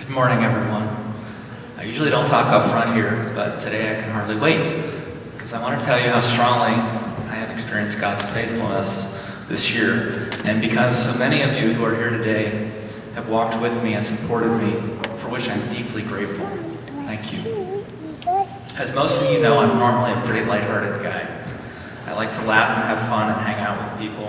Good morning, everyone. I usually don't talk up front here, but today I can hardly wait, because I want to tell you how strongly I have experienced God's faithfulness this year, and because so many of you who are here today have walked with me and supported me, for which I'm deeply grateful. Thank you. As most of you know, I'm normally a pretty lighthearted guy. I like to laugh and have fun and hang out with people.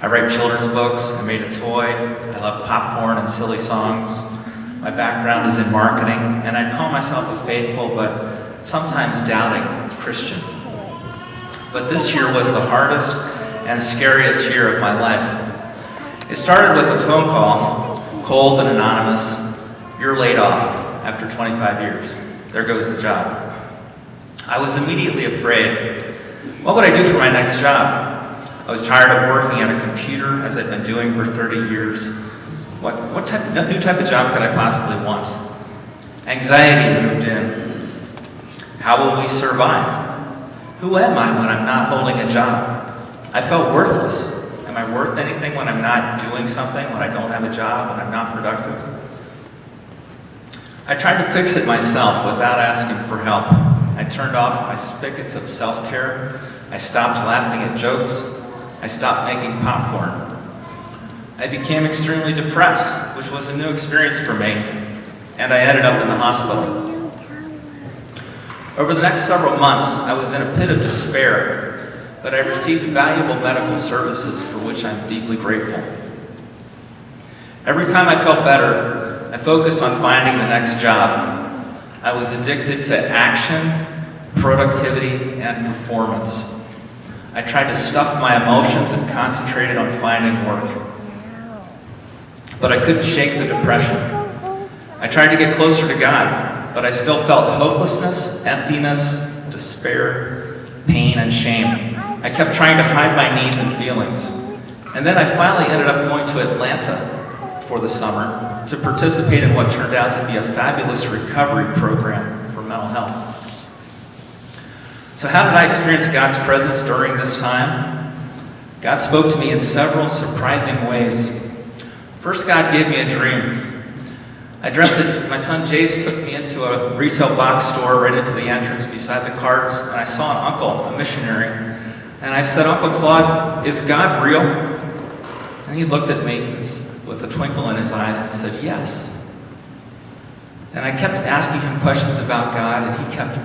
I write children's books, I made a toy, I love popcorn and silly songs. My background is in marketing, and I'd call myself a faithful but sometimes doubting Christian. But this year was the hardest and scariest year of my life. It started with a phone call, cold and anonymous. You're laid off after 25 years. There goes the job. I was immediately afraid. What would I do for my next job? I was tired of working at a computer as I'd been doing for 30 years. What new type of job could I possibly want? Anxiety moved in. How will we survive? Who am I when I'm not holding a job? I felt worthless. Am I worth anything when I'm not doing something, when I don't have a job, when I'm not productive? I tried to fix it myself without asking for help. I turned off my spigots of self-care. I stopped laughing at jokes. I stopped making popcorn. I became extremely depressed, which was a new experience for me, and I ended up in the hospital. Over the next several months, I was in a pit of despair, but I received valuable medical services for which I'm deeply grateful. Every time I felt better, I focused on finding the next job. I was addicted to action, productivity, and performance. I tried to stuff my emotions and concentrated on finding work. But I couldn't shake the depression. I tried to get closer to God, but I still felt hopelessness, emptiness, despair, pain, and shame. I kept trying to hide my needs and feelings. And then I finally ended up going to Atlanta for the summer to participate in what turned out to be a fabulous recovery program for mental health. So how did I experience God's presence during this time? God spoke to me in several surprising ways. First, God gave me a dream. I dreamt that my son Jace took me into a retail box store right into the entrance beside the carts, and I saw an uncle, a missionary, and I said, "Uncle Claude, is God real?" And he looked at me with a twinkle in his eyes and said, "Yes." And I kept asking him questions about God, and he kept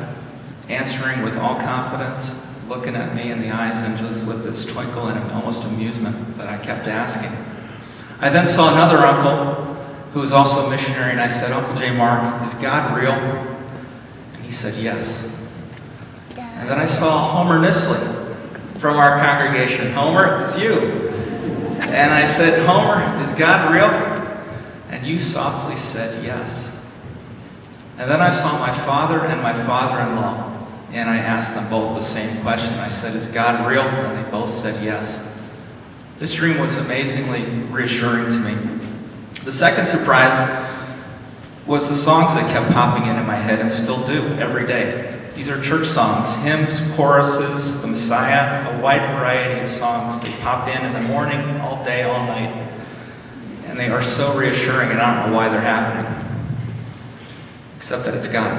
answering with all confidence, looking at me in the eyes and just with this twinkle and almost amusement that I kept asking. I then saw another uncle who was also a missionary, and I said, "Uncle J. Mark, is God real?" And he said, "Yes." And then I saw Homer Nisley from our congregation. "Homer, it's you." And I said, "Homer, is God real?" And you softly said, "Yes." And then I saw my father and my father-in-law, and I asked them both the same question. I said, "Is God real?" And they both said yes. This dream was amazingly reassuring to me. The second surprise was the songs that kept popping into my head and still do every day. These are church songs, hymns, choruses, the Messiah, a wide variety of songs. They pop in the morning, all day, all night. And they are so reassuring, and I don't know why they're happening, except that it's God.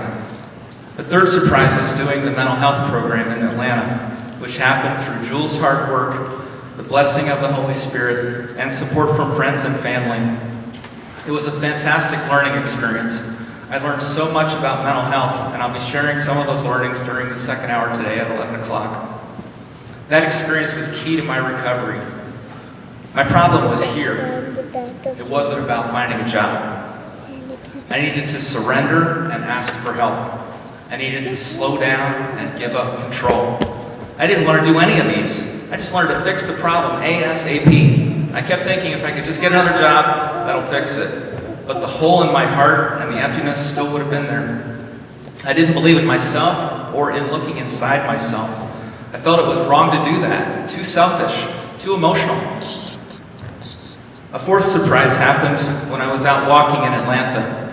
The third surprise was doing the mental health program in Atlanta, which happened through Jules' hard work, the blessing of the Holy Spirit, and support from friends and family. It was a fantastic learning experience. I learned so much about mental health, and I'll be sharing some of those learnings during the second hour today at 11 o'clock. That experience was key to my recovery. My problem was here. It wasn't about finding a job. I needed to surrender and ask for help. I needed to slow down and give up control. I didn't want to do any of these. I just wanted to fix the problem ASAP. I kept thinking if I could just get another job, that'll fix it. But the hole in my heart and the emptiness still would have been there. I didn't believe in myself or in looking inside myself. I felt it was wrong to do that, too selfish, too emotional. A fourth surprise happened when I was out walking in Atlanta.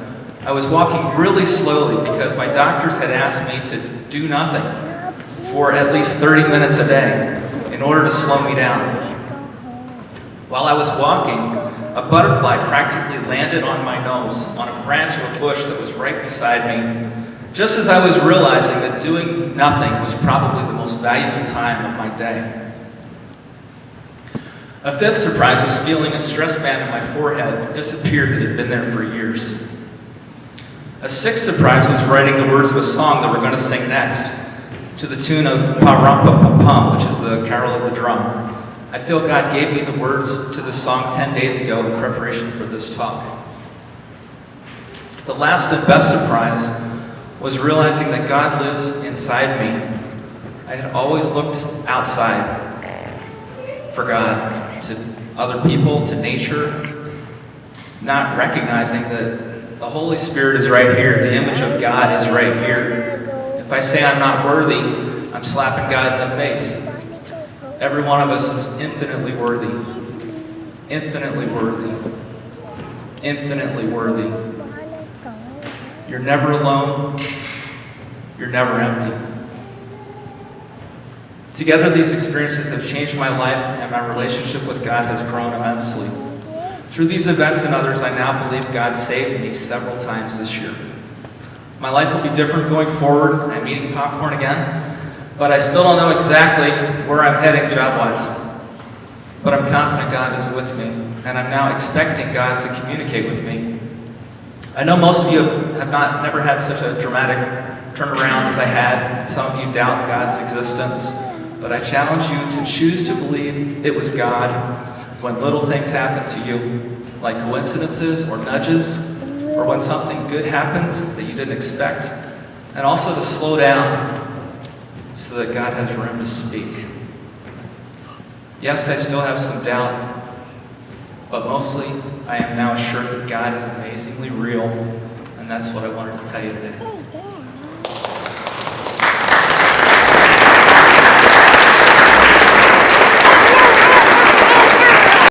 I was walking really slowly because my doctors had asked me to do nothing for at least 30 minutes a day in order to slow me down. While I was walking, a butterfly practically landed on my nose on a branch of a bush that was right beside me, just as I was realizing that doing nothing was probably the most valuable time of my day. A fifth surprise was feeling a stress band in my forehead disappear that had been there for years. A sixth surprise was writing the words of a song that we're going to sing next, to the tune of Pa-Rum-Pa-Pum, which is the Carol of the Drum. I feel God gave me the words to this song 10 days ago in preparation for this talk. The last and best surprise was realizing that God lives inside me. I had always looked outside for God, to other people, to nature, not recognizing that the Holy Spirit is right here, the image of God is right here. If I say I'm not worthy, I'm slapping God in the face. Every one of us is infinitely worthy, infinitely worthy, infinitely worthy. You're never alone, you're never empty. Together, these experiences have changed my life, and my relationship with God has grown immensely. Through these events and others, I now believe God saved me several times this year. My life will be different going forward. I'm eating popcorn again, but I still don't know exactly where I'm heading job-wise. But I'm confident God is with me, and I'm now expecting God to communicate with me. I know most of you have never had such a dramatic turnaround as I had, and some of you doubt God's existence. But I challenge you to choose to believe it was God when little things happen to you, like coincidences or nudges, or when something good happens that you didn't expect, and also to slow down so that God has room to speak. Yes, I still have some doubt, but mostly I am now assured that God is amazingly real, and that's what I wanted to tell you today.